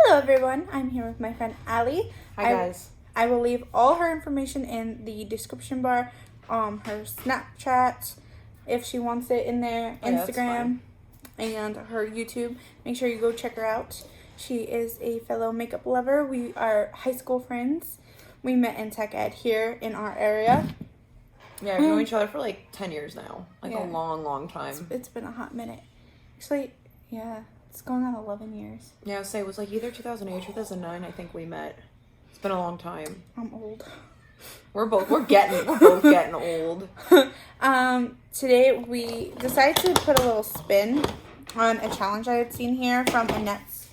Hello everyone, I'm here with my friend Allie. Hi guys. I will leave all her information in the description bar, her Snapchat, if she wants it in there, Instagram, and her YouTube. Make sure you go check her out. She is a fellow makeup lover. We are high school friends. We met in tech ed here in our area. Yeah, we've known each other for like 10 years now. Like a long time. It's been a hot minute. Actually, yeah. It's going on 11 years. Yeah, it was like either 2008 or 2009 I think we met. It's been a long time. I'm old. We're both getting old. Today we decided to put a little spin on a challenge I had seen here from Annette's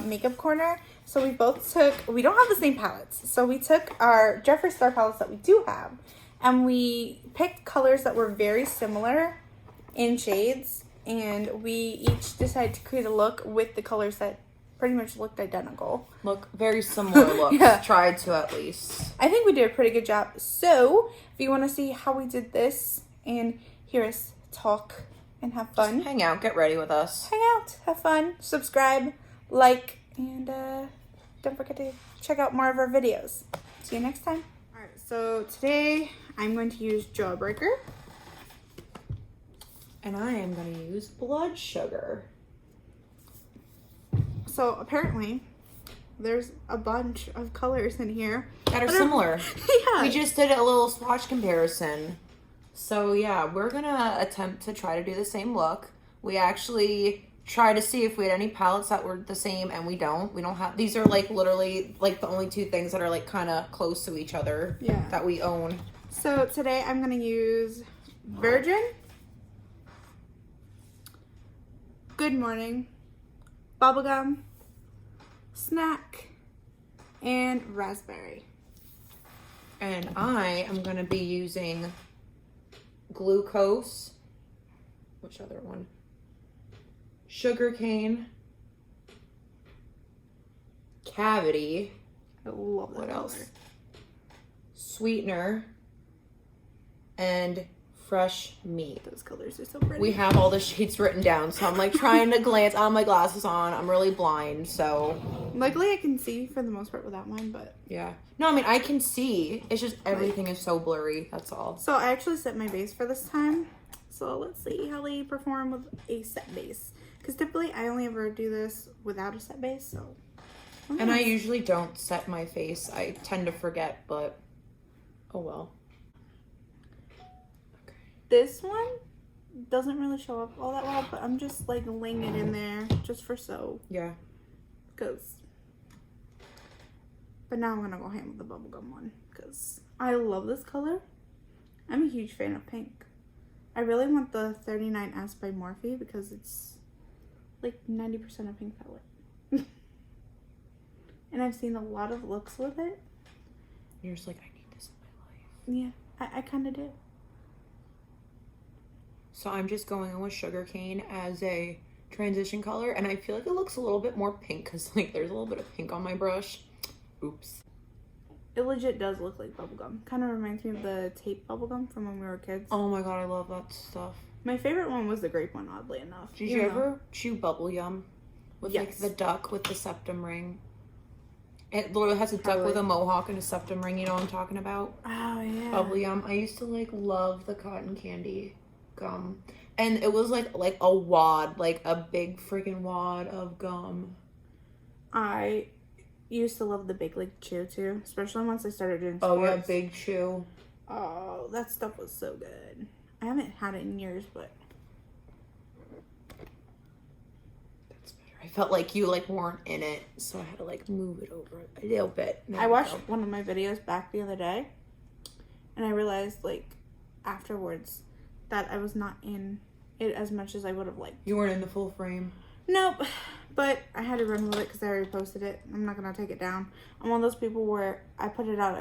makeup corner. So we don't have the same palettes. So we took our Jeffree Star palettes that we do have, and we picked colors that were very similar in shades. And we each decided to create a look with the colors that pretty much looked identical. Look, very similar looks. Yeah. Tried to at least. I think we did a pretty good job. So, if you want to see how we did this and hear us talk and have fun. Just hang out, get ready with us. Hang out, have fun, subscribe, like, and don't forget to check out more of our videos. See you next time. Alright, so today I'm going to use Jawbreaker. And I am going to use blood sugar. So apparently, there's a bunch of colors in here that are similar. Yeah. We just did a little swatch comparison. So yeah, we're going to attempt to try to do the same look. We actually try to see if we had any palettes that were the same, and we don't. We don't have, these are like literally like the only two things that are like kind of close to each other that we own. So today I'm going to use Virgin, Good Morning, Bubblegum, Snack, and Raspberry. And I am going to be using Glucose. Which other one? Sugarcane. Cavity. I love that. What color. else? Sweetener. And Fresh Meat. Those colors are so pretty. We have all the shades written down, so I'm like trying to glance. I have my glasses on. I'm really blind, so. Luckily I can see for the most part without mine, but. Yeah. No, I mean, I can see. It's just everything is so blurry. That's all. So I actually set my base for this time. So let's see how they perform with a set base. Because typically I only ever do this without a set base, so. And I usually don't set my face. I tend to forget, but oh well. This one doesn't really show up all that well, but I'm just like laying it in there just for so. Yeah. But now I'm gonna go ham with the bubblegum one because I love this color. I'm a huge fan of pink. I really want the 39S by Morphe because it's like 90% a pink palette. And I've seen a lot of looks with it. You're just like, I need this in my life. Yeah, I kind of do. So I'm just going in with Sugarcane as a transition color, and I feel like it looks a little bit more pink because like there's a little bit of pink on my brush. Oops. It legit does look like bubblegum. Kind of reminds me of the tape bubblegum from when we were kids. Oh my god, I love that stuff. My favorite one was the grape one, oddly enough. Did you ever chew bubble yum? With like the duck with the septum ring? It literally has a duck with a mohawk and a septum ring, you know what I'm talking about? Oh yeah. Bubble yum. I used to like love the cotton candy gum. And it was like a wad, like a big freaking wad of gum. I used to love the Big League Chew too, especially once I started doing sports. Oh yeah, Big Chew. Oh, that stuff was so good. I haven't had it in years, but that's better. I felt like you like weren't in it, so I had to like move it over a little bit. I watched one of my videos back the other day, and I realized like afterwards that I was not in it as much as I would have liked. You weren't in the full frame. Nope, but I had to run with it because I already posted it. I'm not gonna take it down. I'm one of those people where I put it out.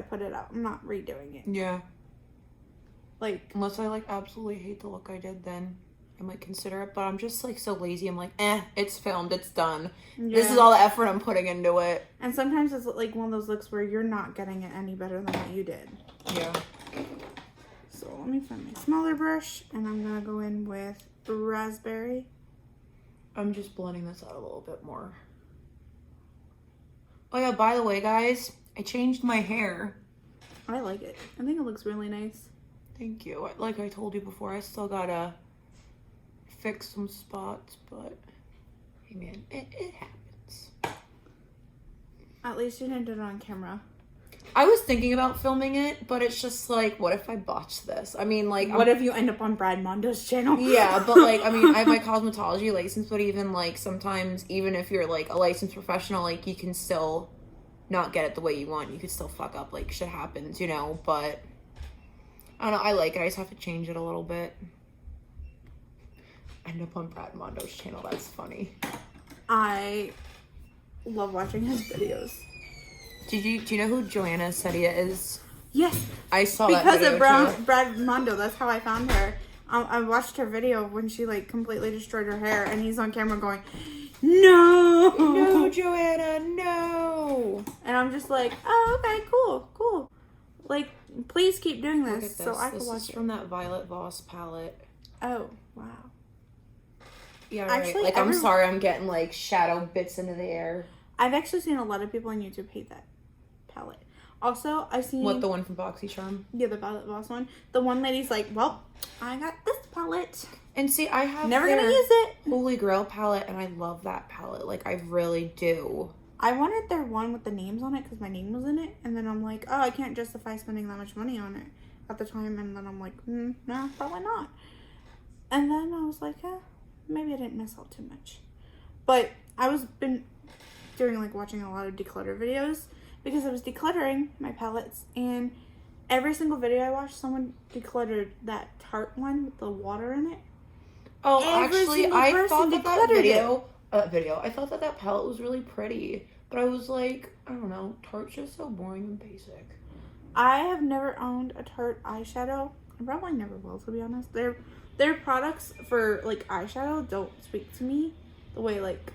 I'm not redoing it. Yeah. Like, unless I like absolutely hate the look I did, then I might consider it. But I'm just like so lazy. I'm like, it's filmed, it's done. Yeah. This is all the effort I'm putting into it. And sometimes it's like one of those looks where you're not getting it any better than what you did. Yeah. So let me find my smaller brush, and I'm gonna go in with Raspberry. I'm just blending this out a little bit more. Oh yeah, by the way, guys, I changed my hair. I like it. I think it looks really nice. Thank you. Like I told you before, I still gotta fix some spots, but hey man, it happens. At least you didn't do it on camera. I was thinking about filming it, but it's just like, what if I botch this? I mean, like... What if you end up on Brad Mondo's channel? Yeah, but like, I mean, I have my cosmetology license, but even like, sometimes, even if you're like a licensed professional, like, you can still not get it the way you want. You could still fuck up, like, shit happens, you know, but... I don't know, I like it. I just have to change it a little bit. End up on Brad Mondo's channel. That's funny. I love watching his videos. Do you know who Joanna Sedia is? Yes. I saw because that video of Brad Mondo. That's how I found her. I watched her video when she like completely destroyed her hair, and he's on camera going, "No, no, Joanna, no." And I'm just like, "Oh, okay, cool. Like, please keep doing this, Look at this. so I can watch This is from that Violet Voss palette. Oh, wow. Yeah, right. Actually, like, I'm sorry, I'm getting like shadow bits into the air. I've actually seen a lot of people on YouTube hate that palette. Also, I've seen... What, the one from BoxyCharm? Yeah, the Violet Voss one. The one lady's like, well, I got this palette. And see, I have never gonna use it. Holy Grail palette, and I love that palette. Like, I really do. I wanted their one with the names on it because my name was in it. And then I'm like, oh, I can't justify spending that much money on it at the time. And then I'm like, no, probably not. And then I was like, maybe I didn't miss out too much. But I was doing like watching a lot of declutter videos because I was decluttering my palettes, and every single video I watched, someone decluttered that Tarte one with the water in it. Oh, actually, I thought I thought that palette was really pretty, but I was like, I don't know, Tarte's just so boring and basic. I have never owned a Tarte eyeshadow. I probably never will, to be honest. Their products for like eyeshadow don't speak to me the way like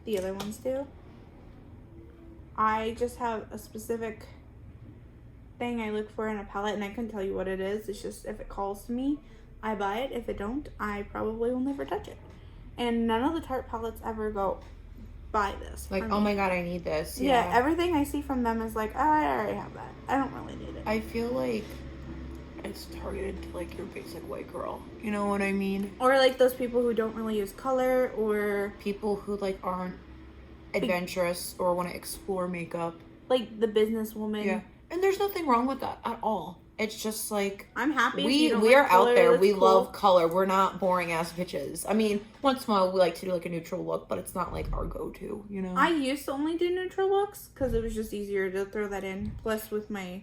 the other ones do. I just have a specific thing I look for in a palette, and I couldn't tell you what it is. It's just if it calls to me, I buy it. If it don't, I probably will never touch it. And none of the Tarte palettes ever go, buy this. Like, oh my god, I need this. Yeah, everything I see from them is like, oh, I already have that. I don't really need it. I feel like it's targeted to like your basic white girl. You know what I mean? Or like those people who don't really use color, or people who like aren't adventurous or want to explore makeup. Like the businesswoman. Yeah. And there's nothing wrong with that at all. It's just like, I'm happy. We are out there. We love color. We're not boring ass bitches. I mean, once in a while we like to do like a neutral look, but it's not like our go-to, you know? I used to only do neutral looks because it was just easier to throw that in. Plus with my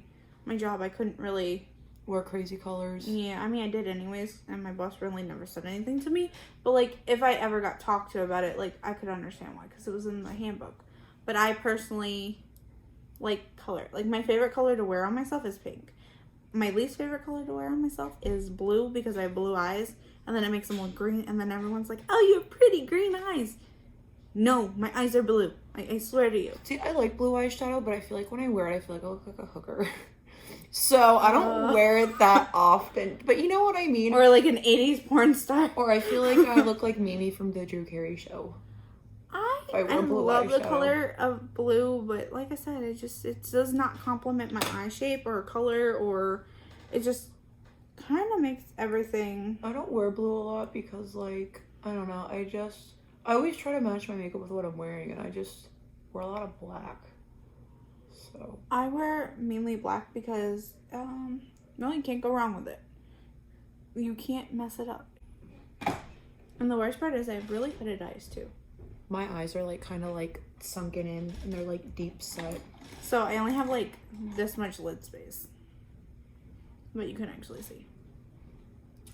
job, I couldn't really wear crazy colors. Yeah, I mean, I did anyways, and my boss really never said anything to me. But like, if I ever got talked to about it, like, I could understand why, because it was in the handbook. But I personally like color. Like, my favorite color to wear on myself is pink. My least favorite color to wear on myself is blue, because I have blue eyes, and then it makes them look green, and then everyone's like, oh, you have pretty green eyes. No, my eyes are blue. I swear to you. See, I like blue eyeshadow, but I feel like when I wear it, I feel like I look like a hooker. So I don't wear it that often, but you know what I mean? Or like an 80s porn star. Or I feel like I look like Mimi from the Drew Carey show. I love the color of blue, but like I said, it does not complement my eye shape or color, or it just kind of makes everything. I don't wear blue a lot because, like, I don't know, I always try to match my makeup with what I'm wearing, and I just wear a lot of black. So I wear mainly black because, no, you can't go wrong with it. You can't mess it up. And the worst part is I have really hooded eyes too. My eyes are like kind of like sunken in, and they're like deep set. So I only have like this much lid space, but you can actually see.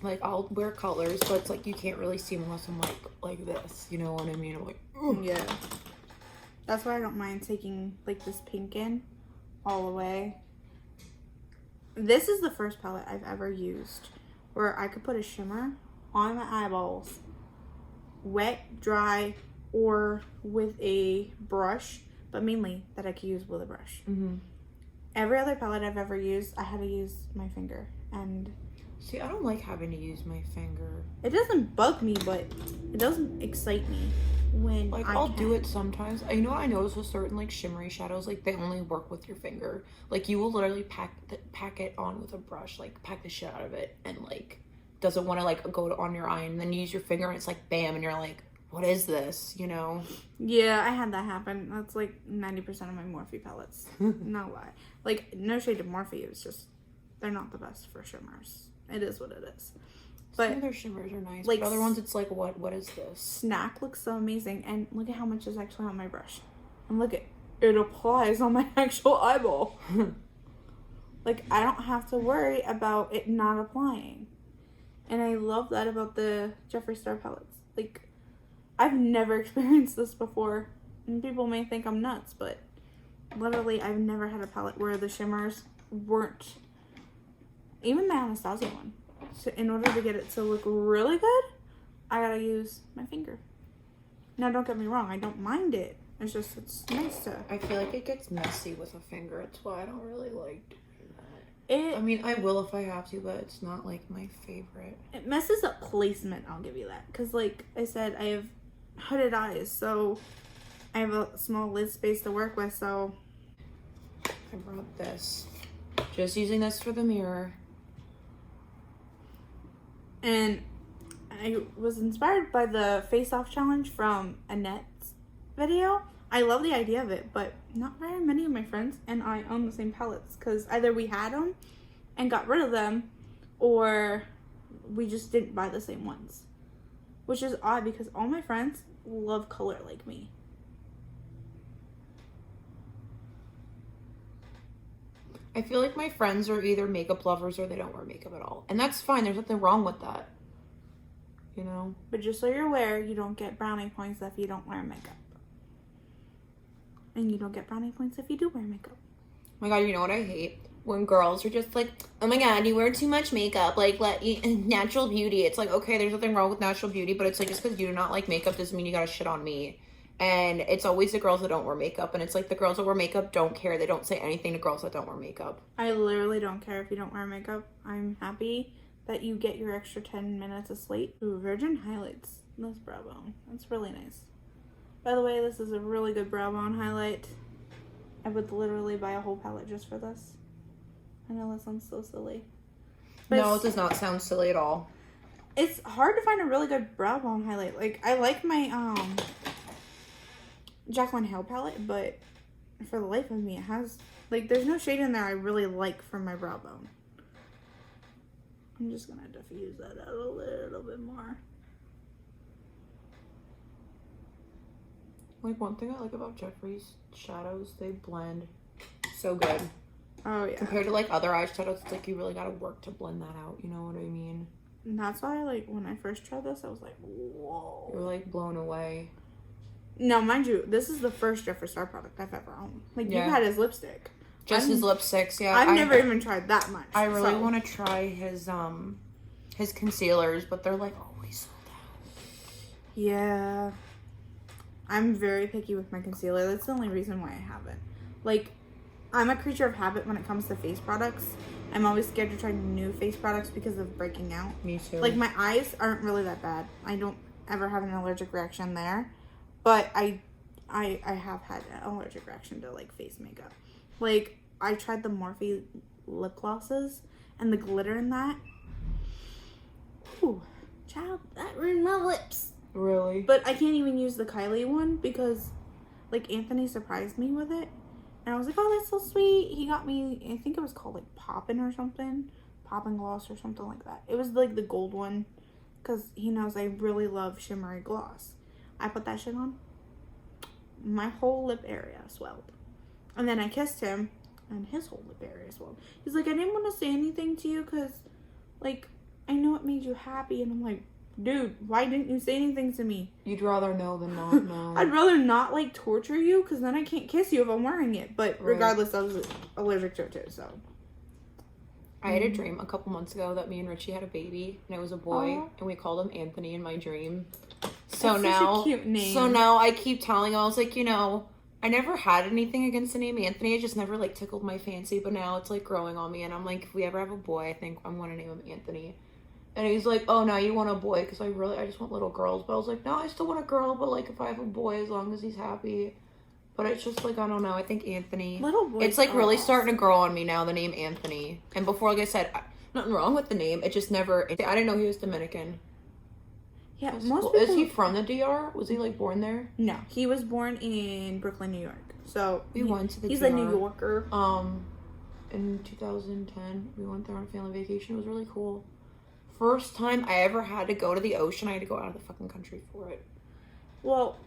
Like, I'll wear colors, but it's like you can't really see them unless I'm like this. You know what I mean? I'm like, ugh. Yeah. That's why I don't mind taking like this pink in all the way. This is the first palette I've ever used where I could put a shimmer on my eyeballs, wet, dry, or with a brush, but mainly that I could use with a brush. Mm-hmm. Every other palette I've ever used, I had to use my finger. And see, I don't like having to use my finger. It doesn't bug me, but it doesn't excite me. when Like, I'll do it sometimes. You know what I notice with certain, like, shimmery shadows? Like, they only work with your finger. Like, you will literally pack it on with a brush. Like, pack the shit out of it. And, like, doesn't want to, like, go on your eye. And then you use your finger and it's like, bam. And you're like, what is this? You know? Yeah, I had that happen. That's, like, 90% of my Morphe palettes. No lie. Like, no shade to Morphe. It's just, they're not the best for shimmers. It is what it is. But some of their shimmers are nice, like, but other ones it's like, what is this? Snack looks so amazing, and look at how much is actually on my brush. And look at it applies on my actual eyeball. Like, I don't have to worry about it not applying. And I love that about the Jeffree Star palettes. Like, I've never experienced this before. And people may think I'm nuts, but literally I've never had a palette where the shimmers weren't, even the Anastasia one. So in order to get it to look really good, I gotta use my finger. Now, don't get me wrong, I don't mind it. It's just, it's nice to... I feel like it gets messy with a finger. That's why I don't really like doing that. I mean, I will if I have to, but it's not, like, my favorite. It messes up placement, I'll give you that. Because, like I said, I have hooded eyes, so I have a small lid space to work with, so... I brought this. Just using this for the mirror. And I was inspired by the face-off challenge from Annette's video. I love the idea of it, but not very many of my friends and I own the same palettes because either we had them and got rid of them, or we just didn't buy the same ones. Which is odd because all my friends love color like me. I feel like my friends are either makeup lovers or they don't wear makeup at all. And that's fine. There's nothing wrong with that. You know? But just so you're aware, you don't get brownie points if you don't wear makeup. And you don't get brownie points if you do wear makeup. Oh my god, you know what I hate? When girls are just like, oh my god, you wear too much makeup. Like, natural beauty. It's like, okay, there's nothing wrong with natural beauty, but it's like, just because you do not like makeup doesn't mean you gotta shit on me. And it's always the girls that don't wear makeup. And it's like the girls that wear makeup don't care. They don't say anything to girls that don't wear makeup. I literally don't care if you don't wear makeup. I'm happy that you get your extra 10 minutes of sleep. Ooh, Virgin highlights this brow bone. That's really nice. By the way, this is a really good brow bone highlight. I would literally buy a whole palette just for this. I know that sounds so silly. But no, it does not sound silly at all. It's hard to find a really good brow bone highlight. Like, I like my, Jaclyn Hill palette, but for the life of me, it has, like, there's no shade in there I really like for my brow bone. I'm just gonna diffuse that out a little bit more. Like, one thing I like about Jeffree's shadows, they blend so good. Oh, yeah. Compared to, like, other eyeshadows, it's like you really gotta work to blend that out, you know what I mean? And that's why, like, when I first tried this, I was like, whoa. You were, like, blown away. Now, mind you, this is the first Jeffree Star product I've ever owned. Like, Yeah. you've had his lipstick. Just his lipsticks, yeah. I've never even tried that much. I really want to try his concealers, but they're, like, always sold out. Yeah. I'm very picky with my concealer. That's the only reason why I haven't. Like, I'm a creature of habit when it comes to face products. I'm always scared to try new face products because of breaking out. Me too. Like, my eyes aren't really that bad. I don't ever have an allergic reaction there. But I have had an allergic reaction to, like, face makeup. Like, I tried the Morphe lip glosses and the glitter in that. Ooh, child, that ruined my lips. Really? But I can't even use the Kylie one because, like, Anthony surprised me with it. And I was like, oh, that's so sweet. He got me, I think it was called, like, Poppin' or something. Poppin' Gloss or something like that. It was, like, the gold one because he knows I really love shimmery gloss. I put that shit on. My whole lip area swelled. And then I kissed him and his whole lip area swelled. He's like, I didn't want to say anything to you because, like, I know it made you happy. And I'm like, dude, why didn't you say anything to me? You'd rather know than not know. I'd rather not, like, torture you because then I can't kiss you if I'm wearing it. But regardless, I was allergic to it too, so. I had a dream a couple months ago that me and Richie had a baby and it was a boy. Aww. And we called him Anthony in my dream. So That's now, such a cute name. So now I keep telling him, I was like, you know, I never had anything against the name Anthony. It just never, like, tickled my fancy. But now it's, like, growing on me. And I'm like, if we ever have a boy, I think I'm going to name him Anthony. And he's like, oh, now you want a boy, because I just want little girls. But I was like, no, I still want a girl, but, like, if I have a boy, as long as he's happy. But it's just, like, I don't know. I think Anthony. Little boys. It's, like, really starting to grow on me now, the name Anthony. And before, like I said, nothing wrong with the name. It just never. I didn't know he was Dominican. Yeah, That's most cool. people. Is he from the DR? Was he, like, born there? No, he was born in Brooklyn, New York. So We went to the he's DR. a New Yorker. In 2010, we went there on a family vacation. It was really cool. First time I ever had to go to the ocean. I had to go out of the fucking country for it. Well,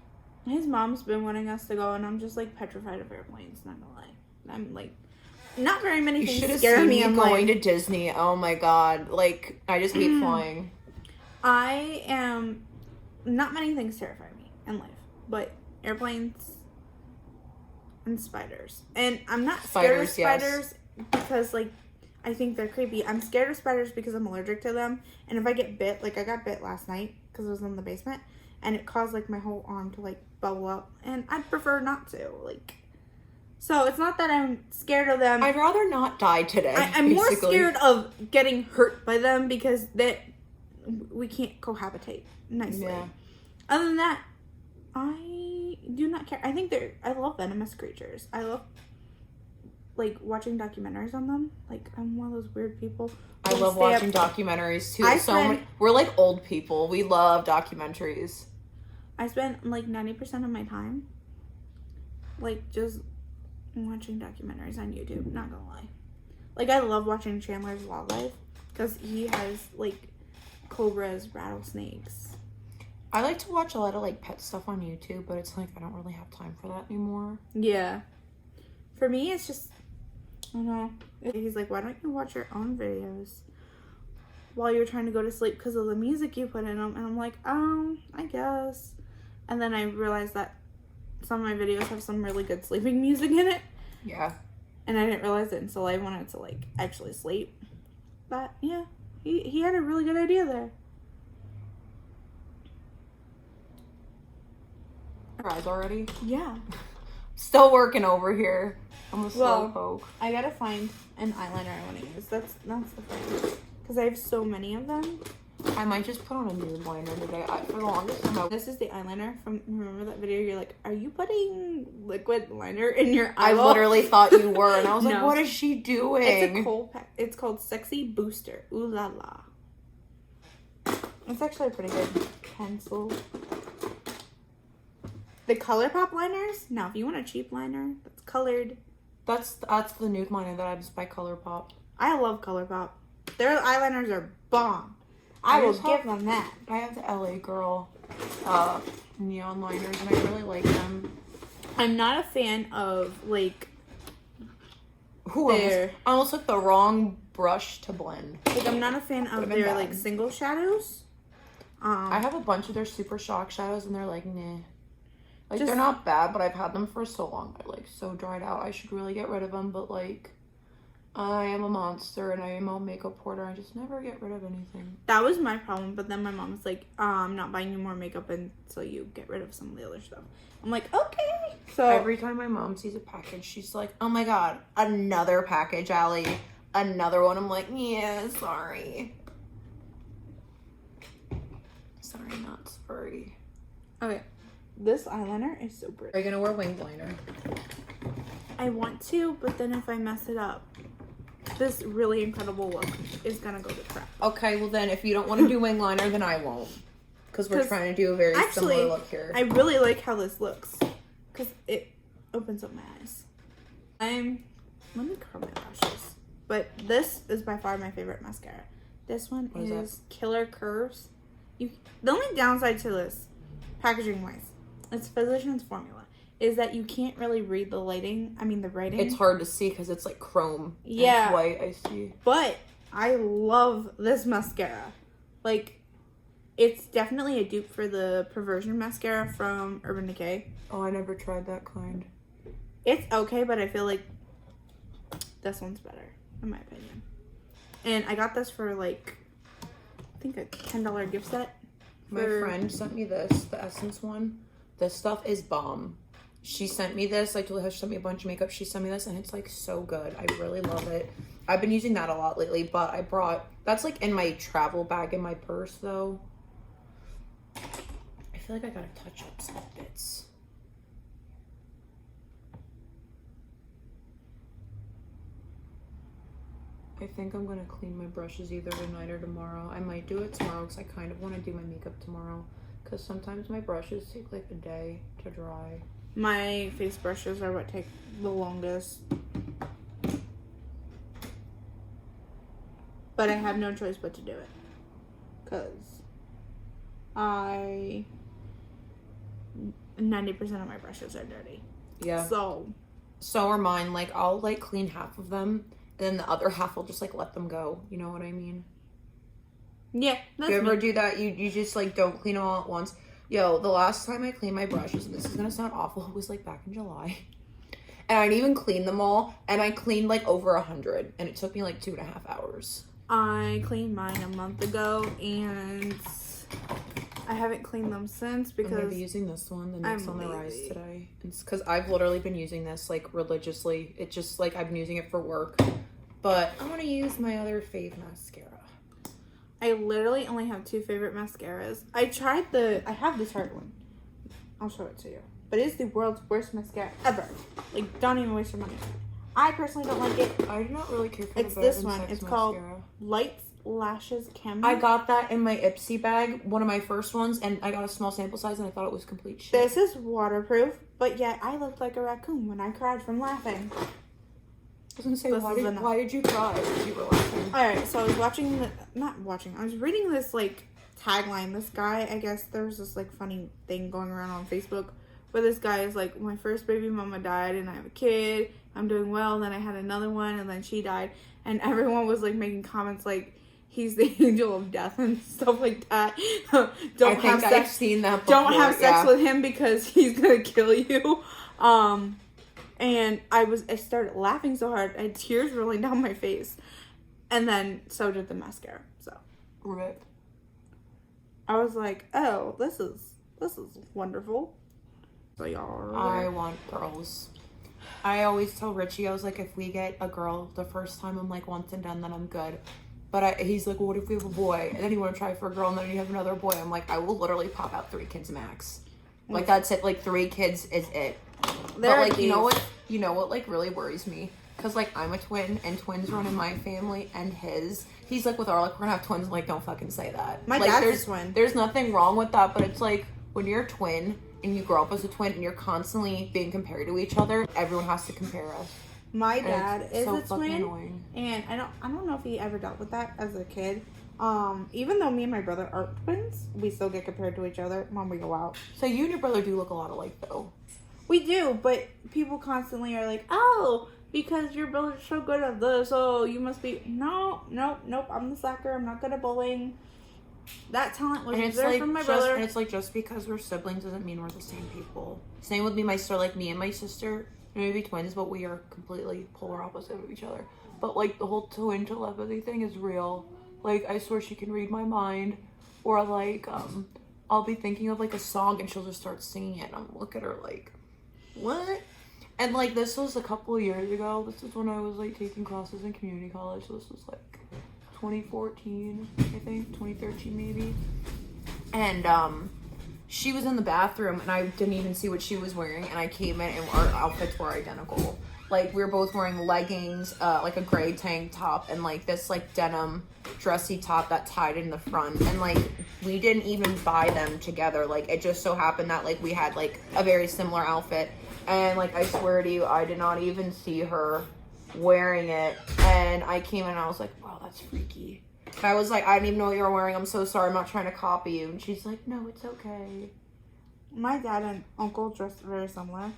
his mom's been wanting us to go, and I'm just like petrified of airplanes. Not gonna lie, I'm like, not very many You things should have scare seen me. me I'm going like, to Disney. Oh my god! Like I just hate flying. I am. Not many things terrify me in life, but airplanes and spiders. And I'm not scared of spiders because like I think they're creepy. I'm scared of spiders because I'm allergic to them. And if I get bit, like I got bit last night because I was in the basement, and it caused like my whole arm to like bubble up, and I'd prefer not to. Like, so it's not that I'm scared of them. I'd rather not die today. I'm more scared of getting hurt by them because we can't cohabitate nicely. Yeah. Other than that, I do not care. I love venomous creatures. I love like watching documentaries on them. Like I'm one of those weird people. I love watching documentaries too. We're like old people. We love documentaries. I spend like 90% of my time like just watching documentaries on YouTube. Not gonna lie. Like I love watching Chandler's Wildlife because he has like cobras, rattlesnakes. I like to watch a lot of like pet stuff on YouTube, but it's like I don't really have time for that anymore. Yeah. For me, it's just, I don't know. He's like, why don't you watch your own videos while you're trying to go to sleep because of the music you put in them? And I'm like, I guess. And then I realized that some of my videos have some really good sleeping music in it. Yeah. And I didn't realize it until I wanted to like actually sleep. But yeah, he had a really good idea there. Eyes already? Yeah. Still working over here. I'm a slow poke. I gotta find an eyeliner I want to use. That's the thing. Because I have so many of them. I might just put on a nude liner today. For the longest time. This is the eyeliner from, remember that video? You're like, are you putting liquid liner in your I eyeball? literally thought you were. And I was like, No. what is she doing? It's called Sexy Booster. Ooh la la. It's actually a pretty good pencil. The ColourPop liners? Now, if you want a cheap liner that's colored. That's the nude liner that I just buy ColourPop. I love ColourPop. Their eyeliners are bomb. I will give them that. I have the LA Girl neon liners, and I really like them. I'm not a fan of, like, I almost took the wrong brush to blend. Like, I'm not a fan of their, like, single shadows. I have a bunch of their Super Shock shadows, and they're like, nah. Like, they're not bad, but I've had them for so long. They're, like, so dried out. I should really get rid of them, but, like, I am a monster, and I am a makeup hoarder. I just never get rid of anything. That was my problem, but then my mom was like, I'm not buying you more makeup until you get rid of some of the other stuff. I'm like, okay. So every time my mom sees a package, she's like, oh my god, another package, Allie. Another one. I'm like, yeah, sorry. Sorry, not sorry. Okay. This eyeliner is so pretty. Are you gonna wear winged liner? I want to, but then if I mess it up, this really incredible look is gonna go to crap. Okay, well then, if you don't want to do wing liner, then I won't. Because we're trying to do a very similar look here. I really like how this looks. Because it opens up my eyes. Let me curl my lashes. But this is by far my favorite mascara. This one is Killer Curves. The only downside to this, packaging wise, it's Physicians Formula, is that you can't really read the writing. It's hard to see because it's like chrome. Yeah. It's white, I see. But I love this mascara. Like, it's definitely a dupe for the Perversion mascara from Urban Decay. Oh, I never tried that kind. It's okay, but I feel like this one's better, in my opinion. And I got this for like, I think a $10 gift set. My friend sent me this, the Essence one. This stuff is bomb. She sent me this. I told her she sent me a bunch of makeup. She sent me this, and it's like so good. I really love it. I've been using that a lot lately, but I brought, that's like in my travel bag in my purse though. I feel like I gotta touch up some bits. I think I'm gonna clean my brushes either tonight or tomorrow. I might do it tomorrow because I kind of want to do my makeup tomorrow. Because sometimes my brushes take like a day to dry. My face brushes are what take the longest. But I have no choice but to do it. Because 90% of my brushes are dirty. Yeah. So are mine. Like, I'll like clean half of them, and then the other half I'll just like let them go. You know what I mean? Yeah. That's you ever do that? You just like don't clean them all at once. Yo, the last time I cleaned my brushes, and this is gonna sound awful, it was like back in July. And I didn't even clean them all, and I cleaned like over 100, and it took me like 2.5 hours. I cleaned mine a month ago, and I haven't cleaned them since because I'm gonna be using this one, the Nuts on the Rise today. It's because I've literally been using this like religiously. It's just like I've been using it for work, but I'm gonna use my other fave mascara. I literally only have 2 favorite mascaras. I have this Tarte one. I'll show it to you. But it is the world's worst mascara ever. Like, don't even waste your money. I personally don't like it. I do not really care for it's this one. It's mascara. Called Lights Lashes Camera. I got that in my Ipsy bag, one of my first ones, and I got a small sample size, and I thought it was complete shit. This is waterproof, but yet I looked like a raccoon when I cried from laughing. I was gonna say, why did you cry if you were laughing? Alright, so I was I was reading this, like, tagline. This guy, I guess there was this, like, funny thing going around on Facebook where this guy is like, my first baby mama died and I have a kid. I'm doing well. Then I had another one and then she died. And everyone was, like, making comments like, he's the angel of death and stuff like that. I've seen that before. Don't have sex with him because he's gonna kill you. And I started laughing so hard, I had tears rolling down my face. And then so did the mascara. So RIP. I was like, oh, this is wonderful. So y'all I want girls. I always tell Richie, I was like, if we get a girl the first time, I'm like, once and done, then I'm good. But he's like, well, what if we have a boy? And then you want to try for a girl, and then you have another boy. I'm like, I will literally pop out 3 kids max. Like, that's it. Like, 3 kids is it. But, like, you know what, like, really worries me? Because, like, I'm a twin, and twins run in my family, and his. He's like, with our, like, we're gonna have twins. I'm like, don't fucking say that. My like, dad's a twin. There's nothing wrong with that, but it's like, when you're a twin, and you grow up as a twin, and you're constantly being compared to each other, everyone has to compare us. My dad is a twin, annoying. And I don't know if he ever dealt with that as a kid. Even though me and my brother are twins, we still get compared to each other when we go out. So you and your brother do look a lot alike, though. We do, but people constantly are like, oh, because your brother's so good at this, oh, you must be... Nope, I'm the slacker, I'm not good at bowling. That talent was reserved from my brother. And it's like, just because we're siblings doesn't mean we're the same people. Same with me, my sister, like me and my sister, maybe twins, but we are completely polar opposite of each other. But like, the whole twin telepathy thing is real. Like, I swear she can read my mind. Or like, I'll be thinking of like a song and she'll just start singing it, and I'll look at her like, what? And like, this was a couple of years ago. This is when I was like taking classes in community college. So this was like 2014, I think, 2013 maybe. And she was in the bathroom and I didn't even see what she was wearing, and I came in and our outfits were identical. Like, we were both wearing leggings, like a gray tank top, and like this like denim dressy top that tied in the front. And like, we didn't even buy them together. Like, it just so happened that like we had like a very similar outfit. And like, I swear to you, I did not even see her wearing it. And I came in and I was like, wow, that's freaky. And I was like, I didn't even know what you were wearing. I'm so sorry. I'm not trying to copy you. And she's like, no, it's okay. My dad and uncle dress very similar.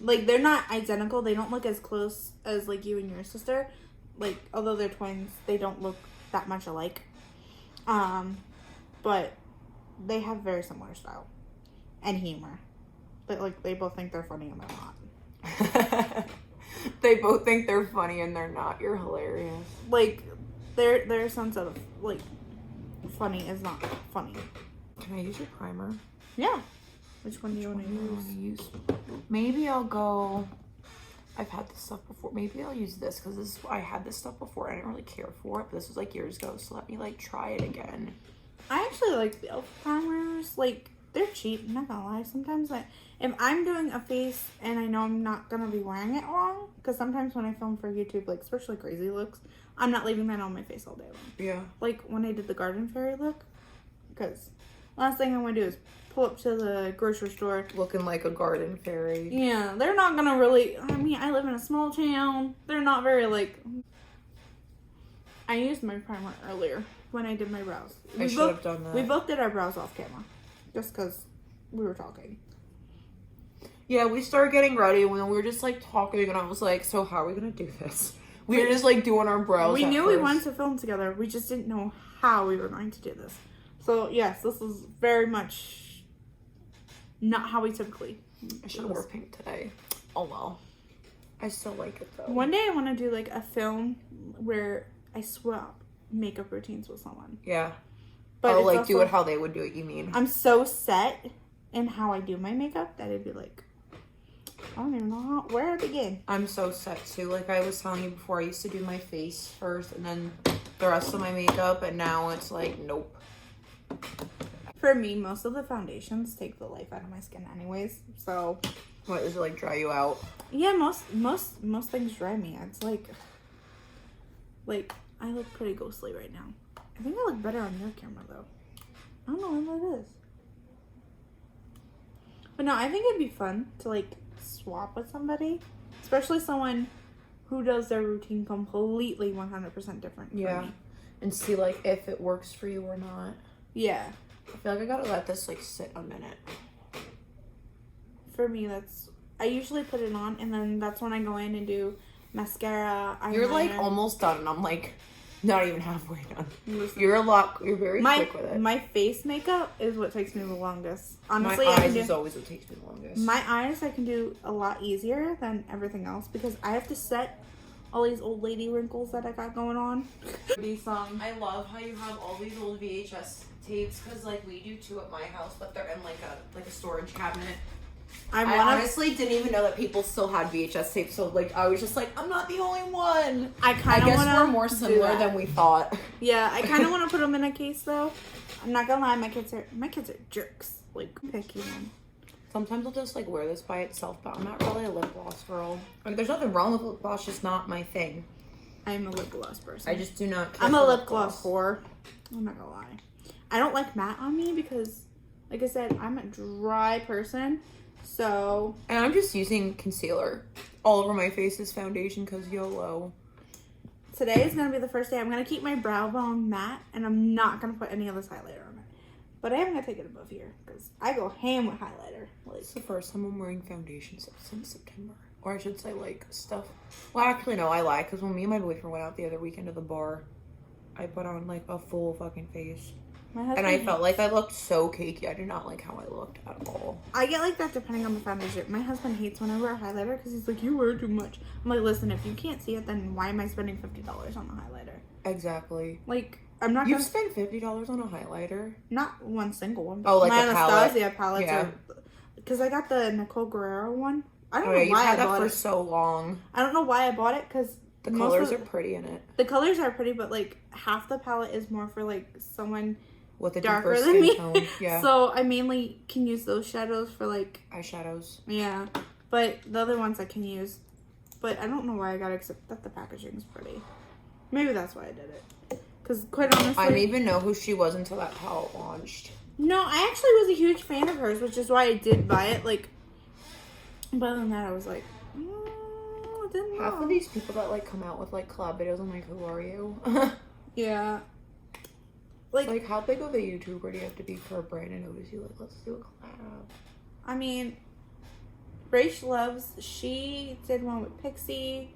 Like, they're not identical. They don't look as close as like you and your sister. Like, although they're twins, they don't look that much alike. But they have very similar style and humor. But like, they both think they're funny and they're not. They both think they're funny and they're not. You're hilarious. Like, their sense of like funny is not funny. Can I use your primer? Yeah. Which one do you want to use? Maybe I'll go I've had this stuff before. Maybe I'll use this because I had this stuff before. I didn't really care for it, but this was like years ago. So let me like try it again. I actually like the e.l.f. primers. Like, they're cheap, I'm not gonna lie. Sometimes if I'm doing a face and I know I'm not gonna be wearing it long, because sometimes when I film for YouTube, like especially crazy looks, I'm not leaving that on my face all day long. Yeah. Like when I did the garden fairy look, because last thing I want to do is pull up to the grocery store Looking like a garden fairy. Yeah, they're not gonna really, I mean, I live in a small town. They're not very like, I used my primer earlier when I did my brows. I should have done that. We both did our brows off camera, just because we were talking. Yeah, we started getting ready when we were just like talking, and I was like, so how are we gonna do this? We were just like doing our brows. We knew first. we wanted to film together. We just didn't know how we were going to do this. So yes, this is very much not how we typically. I should have worn pink today. Oh well. I still like it though. One day I want to do like a film where I swap makeup routines with someone. Yeah. But or like also, do it how they would do it, you mean? I'm so set in how I do my makeup that it'd be like, I don't even know where to begin. I'm so set too. Like I was telling you before, I used to do my face first and then the rest of my makeup, and now it's like, nope. For me, most of the foundations take the life out of my skin anyways, so. What, does it like dry you out? Yeah, most things dry me. It's like I look pretty ghostly right now. I think I look better on your camera though. I don't know what it is. But no, I think it'd be fun to like swap with somebody, especially someone who does their routine completely 100% different from Yeah. me. And see like if it works for you or not. Yeah. I feel like I gotta let this like sit a minute. For me, I usually put it on and then that's when I go in and do mascara, eyeliner. You're like almost done, and I'm like not even halfway done. Listen. You're very quick with it. My face makeup is what takes me the longest. Honestly, my eyes is always what takes me the longest. My eyes I can do a lot easier than everything else because I have to set all these old lady wrinkles that I got going on. I love how you have all these old VHS tapes because like we do too at my house, but they're in like a storage cabinet. I honestly didn't even know that people still had VHS tapes, so like I was just like, I'm not the only one. I guess we're more similar than we thought. Yeah, I kind of want to put them in a case though. I'm not gonna lie, my kids are jerks. Like picky one. Sometimes I'll just like wear this by itself, but I'm not really a lip gloss girl. Like, there's nothing wrong with lip gloss, just not my thing. I'm a lip gloss person. I just do not care. I'm a lip gloss whore. I'm not gonna lie. I don't like matte on me because, like I said, I'm a dry person. So. And I'm just using concealer all over my face as foundation because YOLO. Today is going to be the first day. I'm going to keep my brow bone matte and I'm not going to put any of this highlighter on it. But I am going to take it above here because I go ham with highlighter. Like, it's the first time I'm wearing foundation since September. Or I should say like stuff. Well, actually no, I lie because when me and my boyfriend went out the other weekend to the bar, I put on like a full fucking face. And I felt like I looked so cakey. I did not like how I looked at all. I get like that depending on the foundation. My husband hates when I wear highlighter because he's like, you wear too much. I'm like, listen, if you can't see it, then why am I spending $50 on the highlighter? Exactly. Like, I'm not You've spent $50 on a highlighter? Not one single one. Oh, like my a palette. Anastasia palettes Yeah. are... Because I got the Nicole Guerrero one. I don't Oh, know yeah, you've why had I that bought for it. so long. I don't know why I bought it because... The colors are pretty in it. The colors are pretty, but like half the palette is more for like someone... With a darker deeper than me. skin tone. Yeah. So I mainly can use those shadows for like eyeshadows. Yeah, but the other ones I can use. But I don't know why I got it, except that the packaging is pretty. Maybe that's why I did it. Because quite honestly, I didn't even know who she was until that palette launched. No, I actually was a huge fan of hers, which is why I did buy it. Like, but other than that, I was like, I didn't know. Half of these people that like come out with like collab videos, I'm like, who are you? Yeah. Like, how big of a YouTuber do you have to be for a brand to notice you? Like, let's do a collab. I mean, Rach Loves, she did one with Pixie.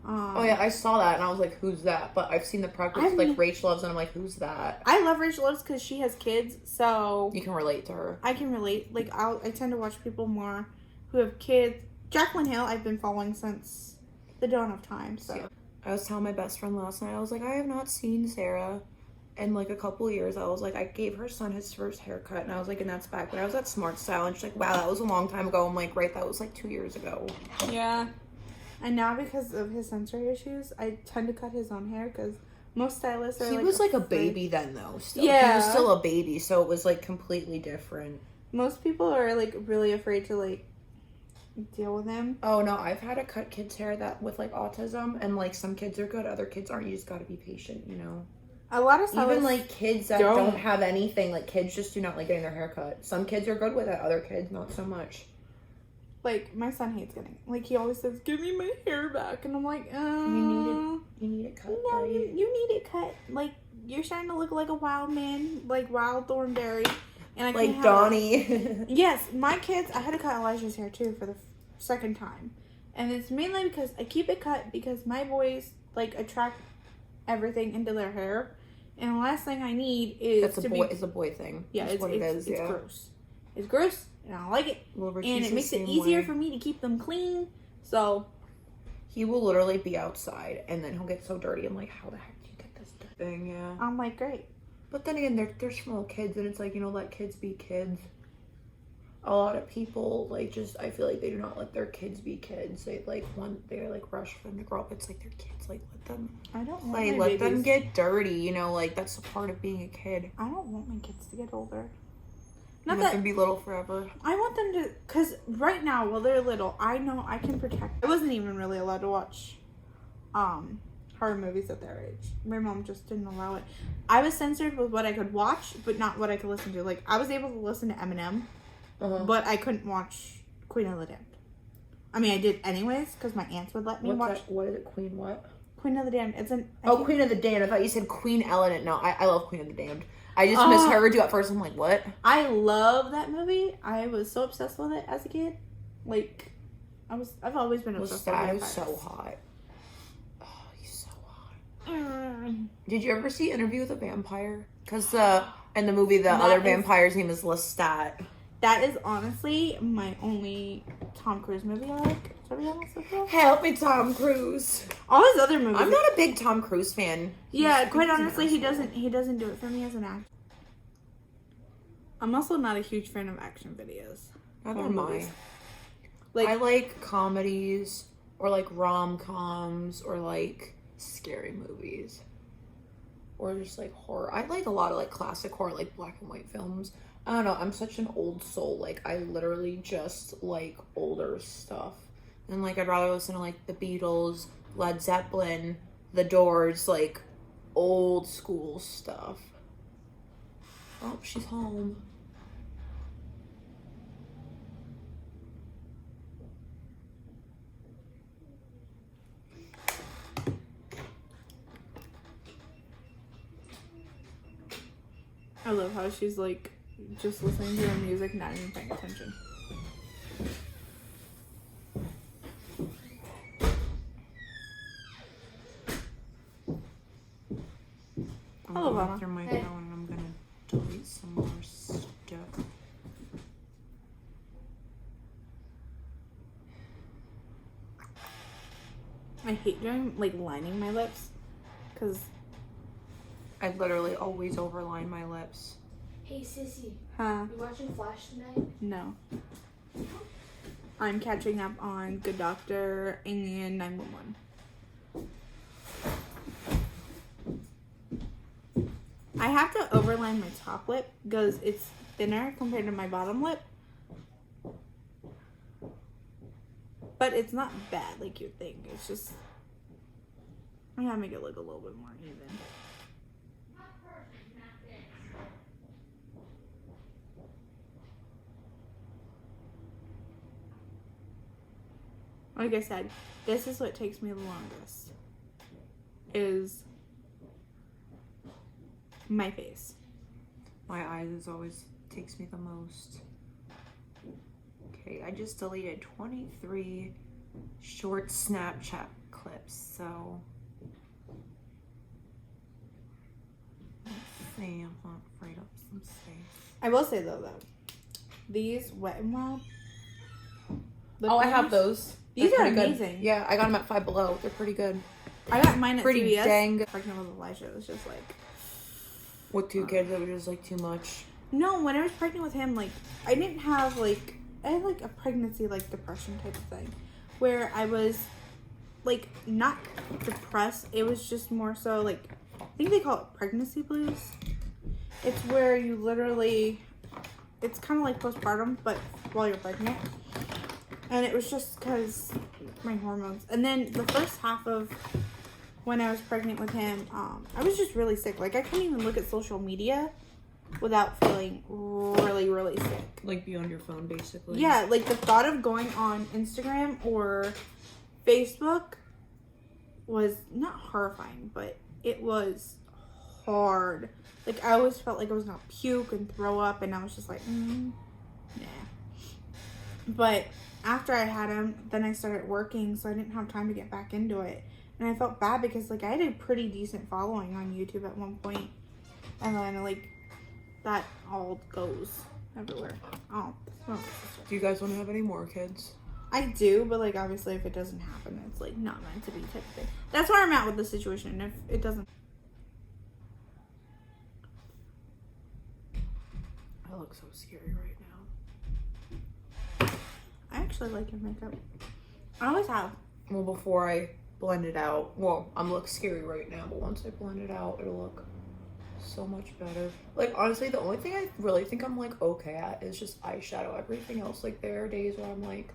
Oh, yeah, I saw that, and I was like, who's that? But I've seen the practice, like, Rach Loves, and I'm like, who's that? I love Rach Loves because she has kids, so... You can relate to her. I can relate. Like, I tend to watch people more who have kids. Jaclyn Hill, I've been following since the dawn of time, so... Yeah. I was telling my best friend last night, I was like, I have not seen Sarah in like a couple of years. I was like, I gave her son his first haircut, and I was like, and that's back when I was at Smart Style, and she's like, wow, that was a long time ago. I'm like, right, that was like 2 years ago. Yeah. And now because of his sensory issues, I tend to cut his own hair because most stylists are He was like a baby then, though. Still. Yeah. He was still a baby, so it was like completely different. Most people are like really afraid to like deal with him. Oh no, I've had to cut kids' hair that with like autism, and like some kids are good, other kids aren't. You just gotta be patient, you know. A lot of stylists, even like kids that don't have anything, like kids just do not like getting their hair cut. Some kids are good with it, other kids not so much. Like my son hates getting, like he always says, "Give me my hair back," and I'm like, You need it cut. No, you need it cut. Like you're starting to look like a wild man, like Wild Thornberry, and I like can't Donnie. Yes, my kids. I had to cut Elijah's hair too for the second time, and it's mainly because I keep it cut because my boys like attract everything into their hair, and the last thing I need is It's a boy thing. Yeah, That's it's what it is. It's yeah. gross. It's gross, and I don't like it. Well, and it makes it easier for me to keep them clean. So he will literally be outside, and then he'll get so dirty. I'm like, how the heck do you get this thing? Yeah. I'm like, great. But then again, they're small kids, and it's like, you know, let kids be kids. A lot of people like just, I feel like they do not let their kids be kids. They like rush for them to grow up. It's like they're kids. Like let them. I don't want like my let babies. them get dirty. You know, like that's a part of being a kid. I don't want my kids to get older. Not let them be little forever. I want them to, because right now, while they're little, I know I can protect. I wasn't even really allowed to watch horror movies at their age. My mom just didn't allow it. I was censored with what I could watch, but not what I could listen to. Like, I was able to listen to Eminem, but I couldn't watch Queen of the Damned. I mean, I did anyways, because my aunts would let me watch. What is it? Queen what? Queen of the Damned. It's an... Queen of the Damned. I thought you said Queen Ellen. No, I love Queen of the Damned. I just misheard you at first. I'm like, what? I love that movie. I was so obsessed with it as a kid. Like, I've always been obsessed with it. He was so hot. Oh, he's so hot. Did you ever see Interview with a Vampire? Because in the movie, the other vampire's name is Lestat. That is honestly my only Tom Cruise movie I like, to be honest with you. Help me, Tom Cruise. All his other movies. I'm not a big Tom Cruise fan. Yeah, quite honestly, he doesn't do it for me as an actor. I'm also not a huge fan of action videos. Neither am I. Like, I like comedies or like rom-coms or like scary movies. Or just like horror. I like a lot of like classic horror, like black and white films. I don't know, I'm such an old soul. Like, I literally just like older stuff. And like, I'd rather listen to like the Beatles, Led Zeppelin, The Doors, like old school stuff. Oh, she's home. I love how she's like just listening to her music, not even paying attention. Hello, Mama. Through my phone and I'm gonna delete some more stuff. I hate doing like lining my lips, cause I literally always overline my lips. Hey, Sissy. huh? You watching Flash tonight? No. I'm catching up on Good Doctor and 911. I have to overline my top lip because it's thinner compared to my bottom lip. But it's not bad like you'd think. It's just, I gotta make it look a little bit more even. Like I said, this is what takes me the longest. Is my face. My eyes always takes me the most. Okay, I just deleted 23 short Snapchat clips, so let's see, I'm gonna free up some space. I will say though, these Wet n Wild. Oh, I have those. These They're are pretty good. amazing. Yeah, I got them at Five Below. They're pretty good. I got mine at Pretty CVS. dang good. Pregnant with Elijah, it was just like. With 2 kids, it was just like too much. No, when I was pregnant with him, like I didn't have like I had like a pregnancy like depression type of thing, where I was like, not depressed. It was just more so, like, I think they call it pregnancy blues. It's where you literally, it's kind of like postpartum, but while you're pregnant. And it was just because my hormones. And then the first half of when I was pregnant with him, I was just really sick. Like, I couldn't even look at social media without feeling really, really sick. Like, be on your phone, basically. Yeah, like, the thought of going on Instagram or Facebook was not horrifying, but it was hard. Like, I always felt like I was gonna puke and throw up, and I was just like, nah. But after I had him, then I started working, so I didn't have time to get back into it. And I felt bad because, like, I had a pretty decent following on YouTube at one point. And then, like, that all goes everywhere. Oh, do you guys want to have any more kids? I do, but, like, obviously if it doesn't happen, it's, like, not meant to be type of thing. That's where I'm at with the situation. And if it doesn't... I look so scary right now. I actually like your makeup. I always have. Well, before I blend it out, well, I'm look scary right now, but once I blend it out, it'll look so much better. Like, honestly, the only thing I really think I'm, like, okay at is just eyeshadow. Everything else, like, there are days where I'm, like,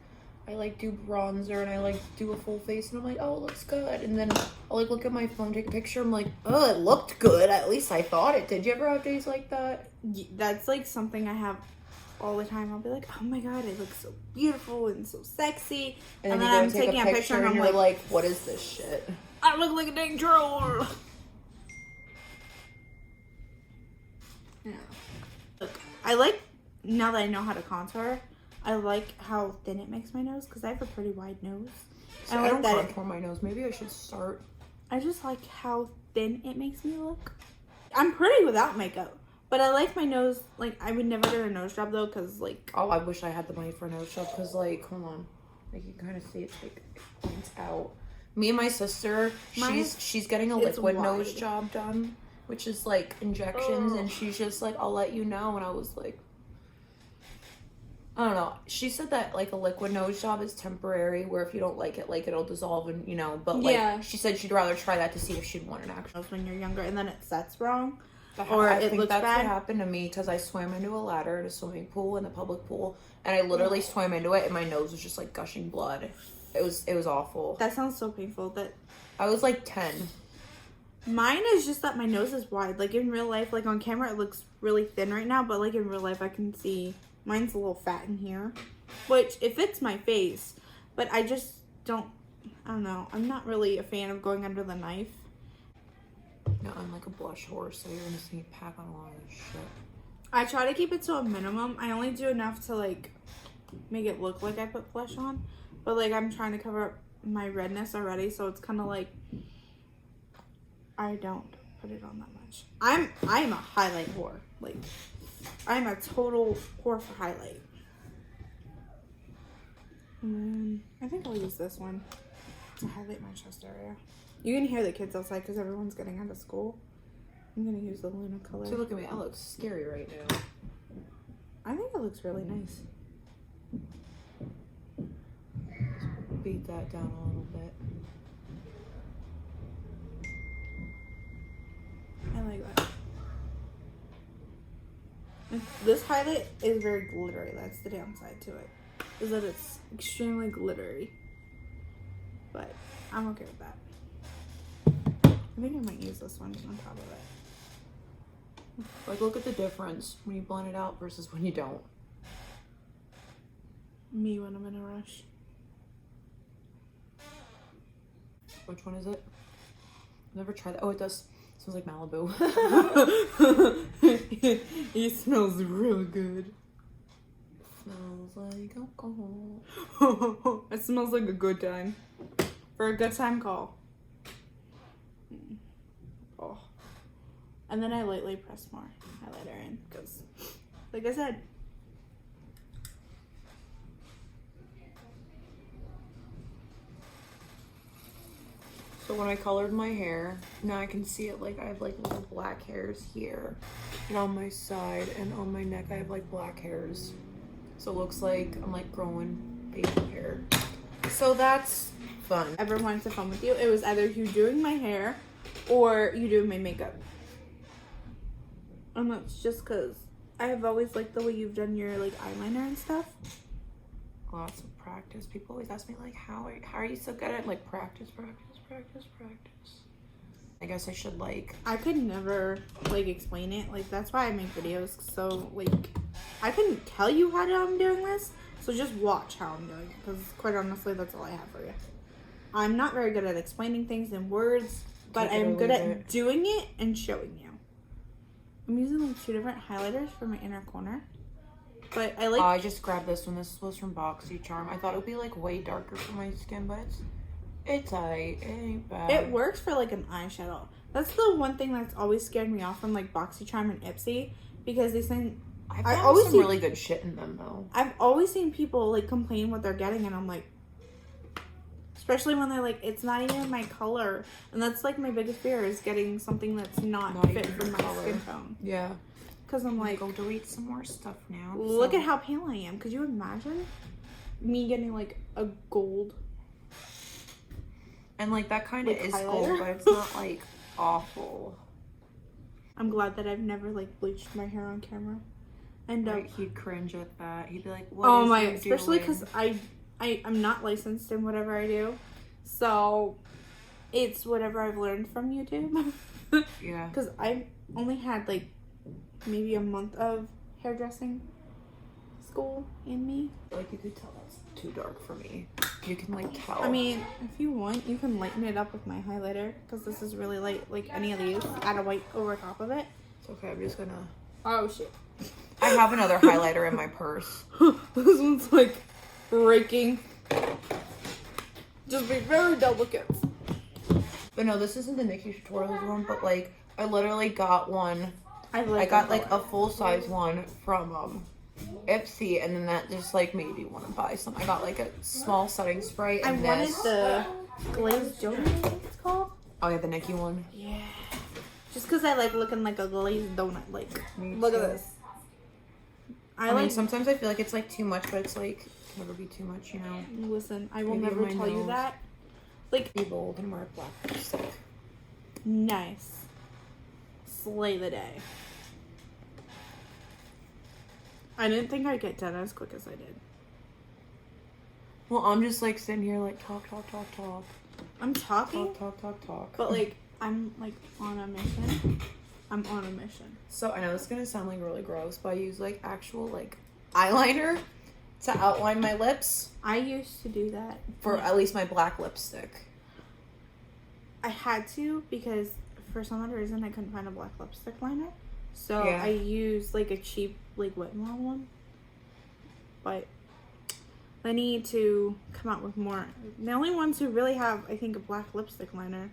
I, like, do bronzer and I, like, do a full face and I'm like, oh, it looks good. And then I'll, like, look at my phone, take a picture, I'm like, oh, it looked good. At least I thought it did. You ever have days like that? That's, like, something I have all the time. I'll be like, oh my god, it looks so beautiful and so sexy. And then I'm taking a picture and you're like, what is this shit? I look like a dang troll. Yeah. Look, I like, now that I know how to contour, I like how thin it makes my nose because I have a pretty wide nose. So I don't contour my nose. Maybe I should start. I just like how thin it makes me look. I'm pretty without makeup. But I like my nose, like, I would never get a nose job, though, because, like... Oh, I wish I had the money for a nose job, because, like, hold on. Like, you can kind of see it's, like, it points out. Me and my sister, she's getting a liquid nose job done, which is, like, injections, and she's just like, I'll let you know, and I was like... I don't know. She said that, like, a liquid nose job is temporary, where if you don't like, it'll dissolve, and, you know, but, like, yeah. She said she'd rather try that to see if she'd want an actual... When you're younger, and then it sets wrong. Or I think that's what happened to me because I swam into a ladder at a swimming pool in the public pool, and I literally swam into it, and my nose was just like gushing blood. It was awful. That sounds so painful. That I was like 10. Mine is just that my nose is wide. Like in real life, like on camera, it looks really thin right now, but like in real life, I can see mine's a little fat in here, which it fits my face, but I just don't. I don't know. I'm not really a fan of going under the knife. No, I'm like a blush horse, so you're gonna see me pack on a lot of this shit. I try to keep it to a minimum. I only do enough to like make it look like I put blush on, but like I'm trying to cover up my redness already, so it's kind of like I don't put it on that much. I'm a highlight whore. Like I'm a total whore for highlight. I think I'll use this one to highlight my chest area. You can hear the kids outside because everyone's getting out of school. I'm going to use the Luna color. So look at me. I look scary right now. I think it looks really nice. Let's beat that down a little bit. I like that. This highlight is very glittery. That's the downside to it. Is that it's extremely glittery. But I'm okay with that. I think I might use this one on top of it. Like, look at the difference when you blend it out versus when you don't. Me when I'm in a rush. Which one is it? I've never tried that. Oh, it does. It smells like Malibu. It smells real good. It smells like alcohol. It smells like a good time. For a good time call. Oh. And then I lightly press more highlighter in because, like I said, so when I colored my hair, now I can see it, like I have like little black hairs here and on my side, and on my neck I have like black hairs. So it looks like I'm like growing baby hair. So that's fun. Ever wanted to film with you, it was either you doing my hair or you doing my makeup. And that's just because I have always liked the way you've done your like eyeliner and stuff. Lots of practice. People always ask me like, how are you so good at like practice? I guess I should like. I could never like explain it. Like that's why I make videos. So like I couldn't tell you how I'm doing this. So just watch how I'm doing it. Because quite honestly, that's all I have for you. I'm not very good at explaining things in words, but I'm good at doing it and showing you. I'm using like 2 different highlighters for my inner corner. But I like. I just grabbed this one. This was from BoxyCharm. I thought it would be like way darker for my skin, but it's alright. It ain't bad. It works for like an eyeshadow. That's the one thing that's always scared me off from like BoxyCharm and Ipsy, because they say I always some really good shit in them though. I've always seen people like complain what they're getting, and I'm like, especially when they're like, it's not even my color, and that's like my biggest fear is getting something that's not fit for my skin tone. Yeah. Because I'm like, go delete some more stuff now. Look at how pale I am. Could you imagine me getting like a gold? And like that kind of like, is highlighter? gold, but it's not like awful. I'm glad that I've never like bleached my hair on camera. And like, he'd cringe at that. He'd be like, "What?" Oh my! Especially because I'm not licensed in whatever I do, so it's whatever I've learned from YouTube. Yeah. Because I only had like maybe a month of hairdressing school in me. Like you could tell that's too dark for me. You can like tell. I mean, if you want, you can lighten it up with my highlighter because this is really light. Like any of these, add a white over top of it. It's okay. I'm just gonna. Oh shit! I have another highlighter in my purse. This one's like breaking. Just be very delicate. But no, this isn't the Nikki Tutorials one, but like I literally got one. I got like a full size one from Ipsy, and then that just like made me want to buy some. I got like a small setting spray. And I wanted the glazed donut, I think it's called. Oh yeah, the Nikki one. Yeah. Just because I like looking like a glazed donut. Like, Me look at too. this. I mean, sometimes I feel like it's like too much, but it's like can never be too much, you know. Listen, I will Maybe never my tell you nose. that. Like, Be bold and wear black lipstick. nice. Slay the day. I didn't think I'd get done as quick as I did. Well, I'm just like sitting here like talk. I'm talking, Talk. but like I'm like on a mission. I'm on a mission. So I know this is gonna sound like really gross, but I use like actual like eyeliner to outline my lips I used to do that for at least my black lipstick. I had to because for some odd reason I couldn't find a black lipstick liner. So Yeah. I used like a cheap like Wet n Wild one. But I need to come out with more. The only ones who really have, I think, a black lipstick liner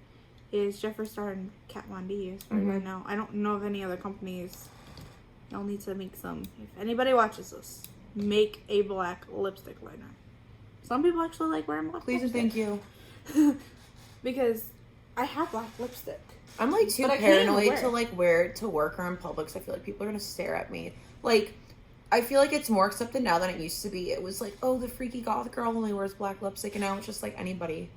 is Jeffree Star and Kat Von D as far as I know. I don't know of any other companies. I'll need to make some. If anybody watches this, make a black lipstick liner. Some people actually like wearing black Please and lipstick. thank you. Because I have black lipstick. I'm like too But I can't even paranoid wear to it. like wear it to work or in public, so I feel like people are gonna stare at me. Like, I feel like it's more accepted now than it used to be. It was like, oh, the freaky goth girl only wears black lipstick, and now it's just like anybody.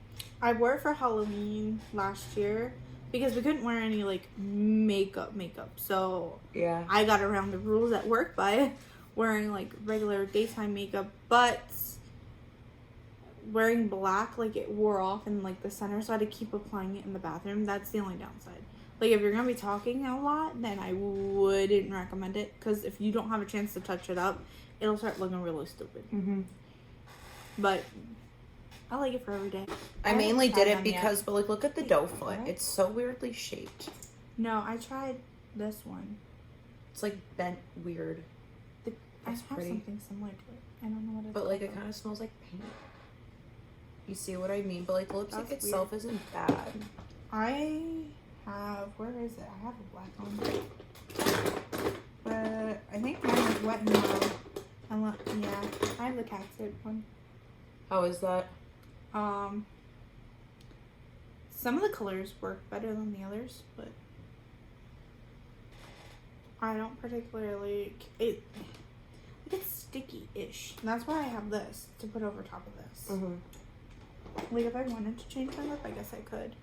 I wore it for Halloween last year because we couldn't wear any like makeup. So Yeah. I got around the rules at work by wearing like regular daytime makeup, but wearing black, like it wore off in like the center, so I had to keep applying it in the bathroom. That's the only downside. Like if you're gonna be talking a lot, then I wouldn't recommend it because if you don't have a chance to touch it up, it'll start looking really stupid. Mm-hmm. But I like it for every day. I haven't mainly tried did it them yet. because, but like, look at the doe foot. It's so weirdly shaped. No, I tried this one. It's like bent weird. I That's have pretty. something similar to it. I don't know what it's But like, it called. kind of smells like paint. You see what I mean? But like, the lipstick That's itself isn't bad. I have, where is it? I have a black one. But I think mine is Wet n Wild. Yeah, I have the cat tip one. How is that? Some of the colors work better than the others, but I don't particularly, it's sticky-ish. And that's why I have this to put over top of this. Mm-hmm. Like, if I wanted to change my lip, I guess I could.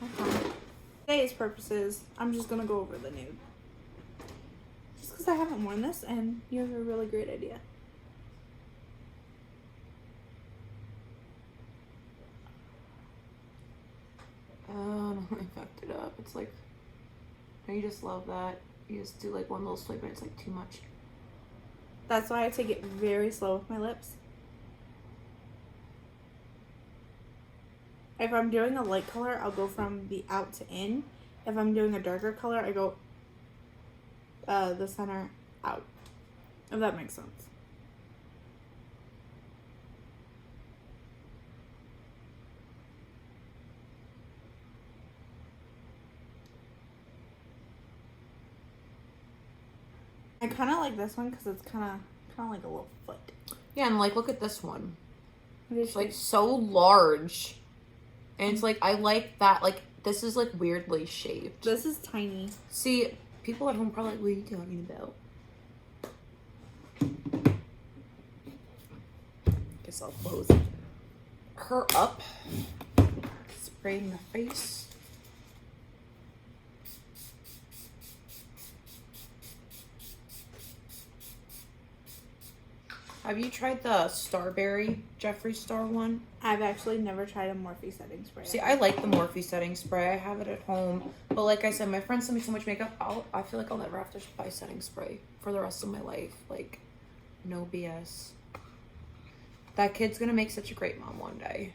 Okay. Today's purposes, I'm just gonna go over the nude. Just because I haven't worn this, and you have a really great idea. I fucked it up. It's like, you just love that. You just do like one little swipe and it's like too much. That's why I take it very slow with my lips. If I'm doing a light color, I'll go from the out to in. If I'm doing a darker color, I go the center out. If that makes sense. I kind of like this one because it's kind of like a little foot. Yeah, and like look at this one. It's It's like so large. And it's like, I like that, like, this is like weirdly shaped. This is tiny. See, people at home probably like, what are you talking about? Guess I'll close her up. Spray in the face. Have you tried the Starberry Jeffree Star one? I've actually never tried a Morphe setting spray. See, I like the Morphe setting spray. I have it at home. But like I said, my friends send me so much makeup, I feel like I'll never have to buy setting spray for the rest of my life. Like, no BS. That kid's gonna make such a great mom one day.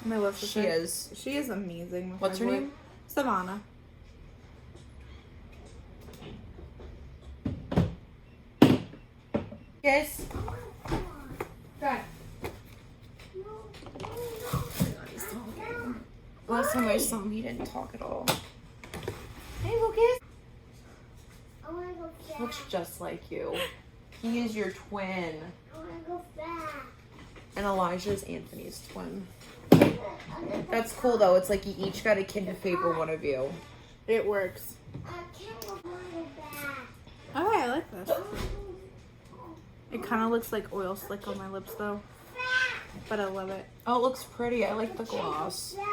My love sister. She is. She is amazing. With What's her name? Savannah. Yes. Good. He's talking. Last time I saw him, he didn't talk at all. Hey, Lucas. I wanna go back. Looks just like you. He is your twin. I wanna go back. And Elijah is Anthony's twin. That's cool though. It's like you each got a kid to favor one of you. It works. I can't go back. Oh, I like this. It kind of looks like oil slick on my lips though. But I love it. Oh, it looks pretty. I like the gloss. Back.